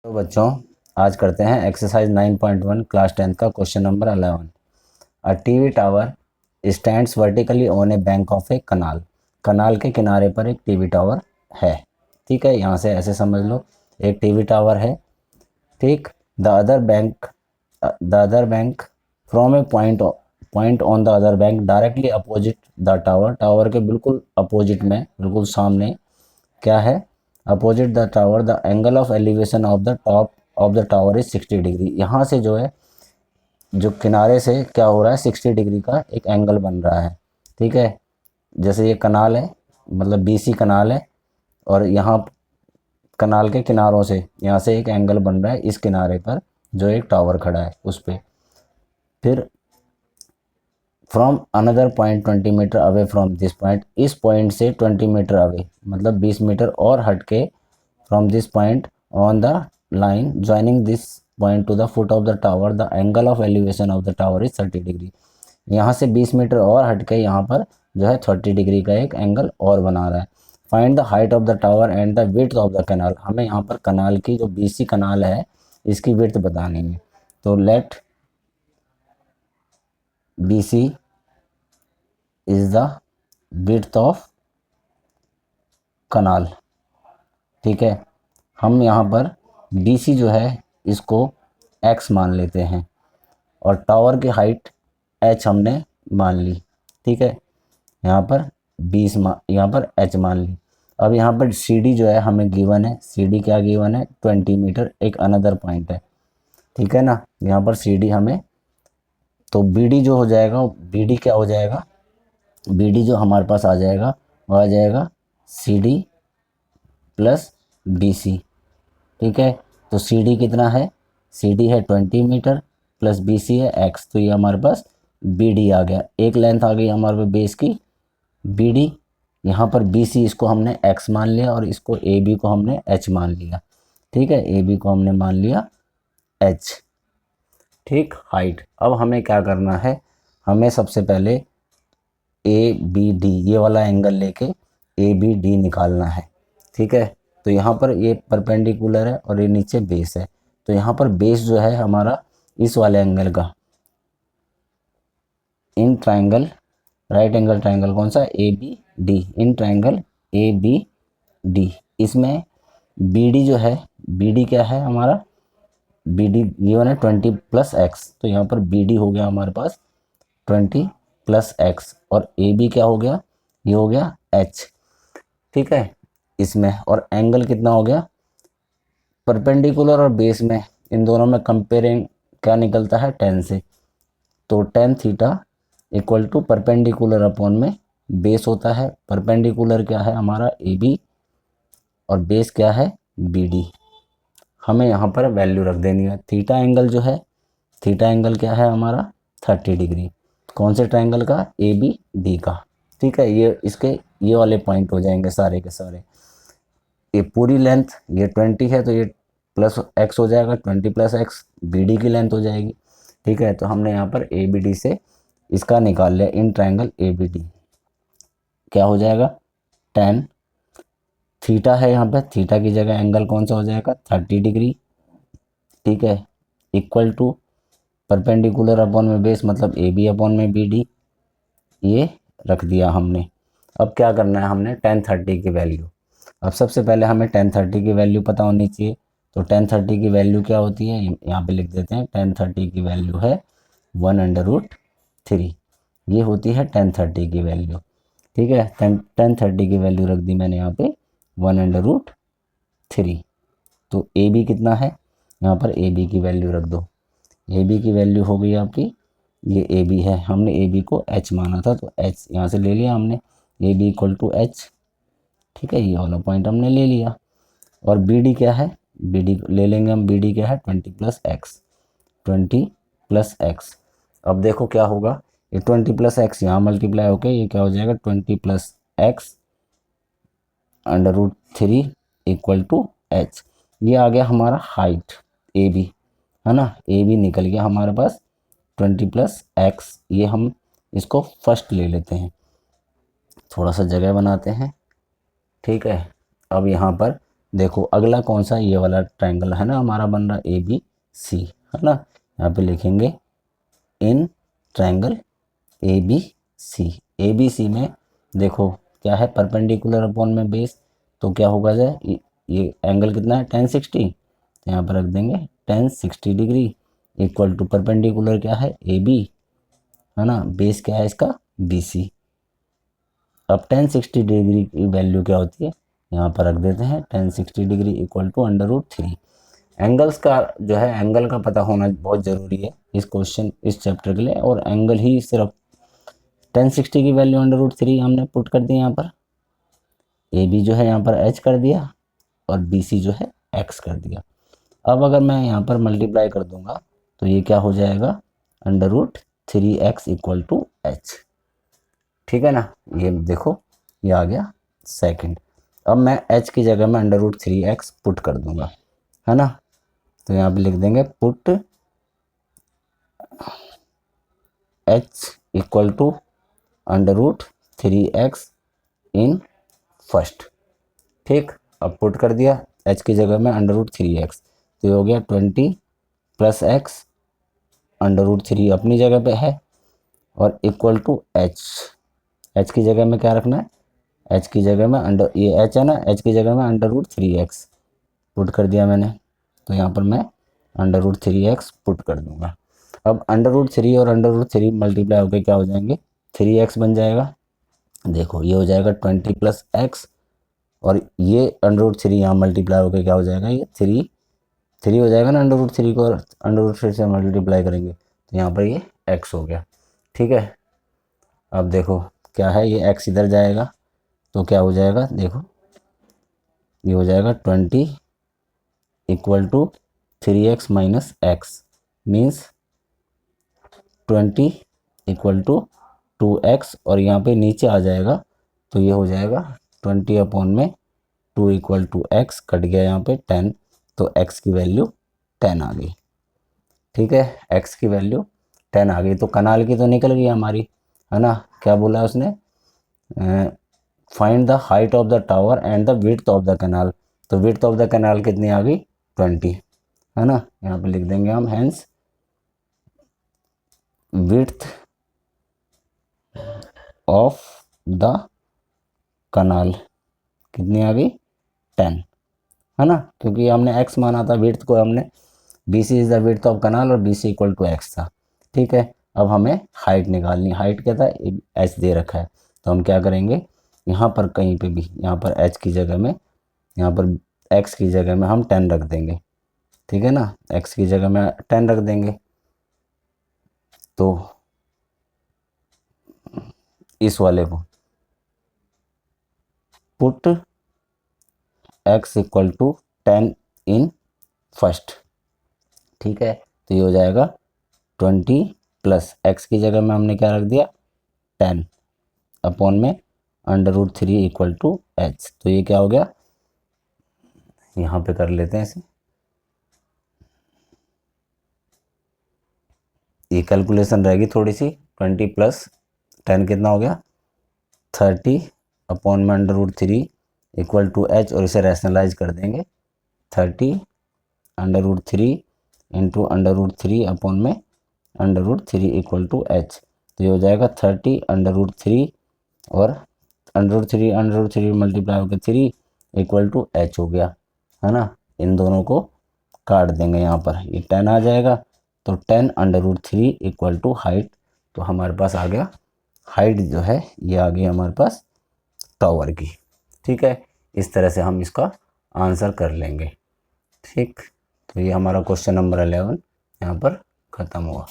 तो बच्चों, आज करते हैं एक्सरसाइज 9.1 क्लास 10 का question number 11। A TV tower stands vertically on a bank of a canal. Canal के किनारे पर एक टीवी टावर है। ठीक है, यहाँ से ऐसे समझ लो, एक टीवी टावर है। ठीक, the other bank from A point on the other bank directly opposite the tower. Tower के बिल्कुल अपोजिट में, बिल्कुल सामने क्या है? Opposite the tower the angle of elevation of the top of the tower is 60 degree. यहाँ से जो है, जो किनारे से क्या हो रहा है, 60 डिग्री का एक एंगल बन रहा है। ठीक है, जैसे ये कनाल है, मतलब बीसी कनाल है, और यहाँ कनाल के किनारों से यहाँ से एक एंगल बन रहा है इस किनारे पर, जो एक टावर खड़ा है उस पर। फिर from another point 20 meter away from this point, इस पॉइंट से 20 मीटर अवे, मतलब 20 मीटर और हट के, from this point on the line joining this point to the foot of the tower the angle of elevation of the tower is 30 degree. यहाँ से 20 metre और हट के यहाँ पर जो है 30 डिग्री का एक एंगल और बना रहा है। Find the height of the tower and the width of the canal. हमें यहाँ पर कनाल की, जो बीसी कनाल है, इसकी विड्थ बतानी है। तो let BC is the width of canal. ठीक है, हम यहाँ पर BC जो है इसको x मान लेते हैं, और टावर की हाइट h हमने मान ली। ठीक है, यहाँ पर 20 यहाँ पर h मान ली। अब यहाँ पर CD जो है हमें गिवन है। CD क्या गिवन है? 20 मीटर, एक अनदर पॉइंट है। ठीक है ना, यहाँ पर CD हमें, तो BD जो हो जाएगा, BD क्या हो जाएगा? BD जो हमारे पास आ जाएगा, वो आ जाएगा CD प्लस BC। ठीक है, तो CD कितना है? CD है 20 मीटर प्लस BC है x, तो ये हमारे पास BD आ गया। एक लेंथ आ गई हमारे पास बेस की BD। यहाँ पर BC इसको हमने x मान लिया, और इसको AB को हमने h मान लिया। ठीक है, AB को हमने मान लिया h। ठीक, हाइट। अब हमें क्या करना है? हमें सबसे पहले ABD ये वाला एंगल लेके ABD निकालना है। ठीक है, तो यहाँ पर ये परपेंडिकुलर है और ये नीचे बेस है, तो यहाँ पर बेस जो है हमारा इस वाले एंगल का, in triangle, right angle triangle कौन सा? ABD, in triangle ABD। इसमें BD जो है, BD क्या है हमारा? BD गिवन है 20 प्लस x, तो यहाँ पर BD हो गया हमारे पास 20 प्लस x, और AB क्या हो गया? ये हो गया h। ठीक है, इसमें और एंगल कितना हो गया? परपेंडिकुलर और बेस में, इन दोनों में कंपेयरिंग क्या निकलता है? 10 से। तो tan theta equal to perpendicular upon में बेस होता है। परपेंडिकुलर क्या है हमारा? AB, और बेस क्या है? BD। हमें यहाँ पर वैल्यू रख देनी है। थीटा एंगल जो है, थीटा एंगल क्या है हमारा? 30 डिग्री। कौन से ट्रायंगल का? ABD का। ठीक है, ये इसके ये वाले पॉइंट हो जाएंगे सारे के सारे। ये पूरी लेंथ, ये 20 है, तो ये प्लस x हो जाएगा, 20 प्लस x BD की लेंथ हो जाएगी। ठीक है, तो हमने यहाँ पर ABD से इसका निकाल लिया, इन ट्रायंगल ABD क्या हो जाएगा? tan थीटा है, यहाँ पे थीटा की जगह एंगल कौन सा हो जाएगा? 30 डिग्री। ठीक है, इक्वल टू परपेंडिकुलर अपॉन में बेस, मतलब AB अपॉन में BD, ये रख दिया हमने। अब क्या करना है? हमने tan 30 की वैल्यू, अब सबसे पहले हमें tan 30 की वैल्यू पता होनी चाहिए। तो tan 30 की वैल्यू क्या होती है? यहाँ पे लिख देते हैं। tan 30 की वैल्यू है 1/√3। ये होती है tan 30 की वैल्यू। ठीक है, tan 30 की वैल्यू रख दी मैंने यहाँ पे 1/√3। तो AB कितना है? यहाँ पर AB की वैल्यू रख दो। AB की वैल्यू हो गई आपकी, ये AB है, हमने AB को h माना था, तो h यहाँ से ले लिया हमने, AB इक्वल टू h। ठीक है, ये वाला पॉइंट हमने ले लिया। और BD क्या है? BD ले लेंगे हम, BD क्या है? 20 प्लस x, 20 प्लस x। अब देखो क्या होगा, ये 20 प्लस x यहाँ मल्टीप्लाई होकर ये क्या हो जाएगा? 20 plus x √3 equal to h। ये आ गया हमारा हाइट AB, है ना? AB निकल गया हमारे पास 20 प्लस x। ये हम इसको फर्स्ट ले लेते हैं, थोड़ा सा जगह बनाते हैं। ठीक है, अब यहाँ पर देखो अगला कौन सा, ये वाला ट्रायंगल है ना हमारा बन रहा ए बी सी, है ना। यहाँ पे लिखेंगे in triangle A B C. A B C में देखो क्या है, परपेंडिकुलर अपॉन में बेस, तो क्या होगा जाए, ये एंगल कितना है 1060, तो यहाँ पर रख देंगे 1060 डिग्री इक्वल टू परपेंडिकुलर क्या है ए बी, है ना, बेस क्या है इसका बी सी। अब 1060 डिग्री की वैल्यू क्या होती है, यहाँ पर रख देते हैं 1060 डिग्री इक्वल टू √3। एंगल्स का जो है, एंगल का पता होना बहुत ज़रूरी है इस क्वेश्चन, इस चैप्टर के लिए। और एंगल ही सिर्फ 1060 की वैल्यू √3 हमने पुट कर दी यहाँ पर, ए बी जो है यहाँ पर h कर दिया और बी सी जो है x कर दिया। अब अगर मैं यहाँ पर मल्टीप्लाई कर दूंगा तो ये क्या हो जाएगा, √3x इक्वल टू h। ठीक है ना, ये देखो ये आ गया सेकंड। अब मैं h की जगह में √3x पुट कर दूंगा, है ना, तो यहाँ पे लिख देंगे put h equal to √3x in first. ठीक, अब पुट कर दिया h की जगह में √3x, तो ये हो गया 20 + x, √3 अपनी जगह पे है और इक्वल टू h की जगह में क्या रखना है, h की जगह में ये h है ना, h की जगह में √3x पुट कर दिया मैंने, तो यहाँ पर मैं √3x पुट कर दूंगा। अब √3 और √3 मल्टीप्लाई होकर क्या हो जाएंगे, 3x बन जाएगा। देखो ये हो जाएगा 20 + x और ये √3 यहाँ मल्टीप्लाई होकर क्या हो जाएगा, ये 3 हो जाएगा ना, √3 को √3 से मल्टीप्लाई करेंगे तो यहाँ पर ये x हो गया। ठीक है, अब देखो क्या है, ये x इधर जाएगा तो क्या हो जाएगा, देखो ये हो जाएगा 20 equal to 3x - x means 20 equal to 2x, और यहाँ पे नीचे आ जाएगा तो ये हो जाएगा 20 अपॉन में 2 इक्वल टू x, कट गया यहाँ पे 10, तो x की वैल्यू 10 आ गई। ठीक है, x की वैल्यू 10 आ गई, तो कनाल की तो निकल गई हमारी, है ना। क्या बोला है उसने, find the height of the tower and the width of the canal, तो विड्थ ऑफ द कैनाल कितनी आ गई 20, है ना। यहाँ पे लिख देंगे हम hence width of the canal कितनी आ गई 10, है ना, क्योंकि हमने x माना था, विड्थ को हमने BC is the width of canal और BC इक्वल टू x था। ठीक है, अब हमें हाइट निकालनी, हाइट क्या था, h दे रखा है, तो हम क्या करेंगे, यहाँ पर कहीं पे भी, यहाँ पर h की जगह में, यहाँ पर x की जगह में हम 10 रख देंगे। ठीक है ना, x की जगह में 10 रख देंगे, तो इस वाले को put x equal to 10 in first. ठीक है, तो ये हो जाएगा 20 + x की जगह में हमने क्या रख दिया 10 अपॉन में √3 इक्वल टू h, तो ये क्या हो गया, यहाँ पे कर लेते हैं इसे, ये कैलकुलेशन रहेगी थोड़ी सी, 20 + 10 कितना हो गया 30 अपॉन में √3 इक्वल टू h, और इसे रैशनलाइज कर देंगे 30 √3 इंटू √3 अपॉन में √3 इक्वल टू h, तो ये हो जाएगा 30 √3 और √3 मल्टीप्लाई होकर 3 इक्वल टू h हो गया, है ना। इन दोनों को काट देंगे, यहाँ पर ये 10 आ जाएगा, तो 10 √3 इक्वल टू हाइट, तो हमारे पास आ गया हाइट जो है, ये आ गई हमारे पास टावर की। ठीक है, इस तरह से हम इसका आंसर कर लेंगे। ठीक, तो ये हमारा क्वेश्चन नंबर 11 यहाँ पर ख़त्म हुआ।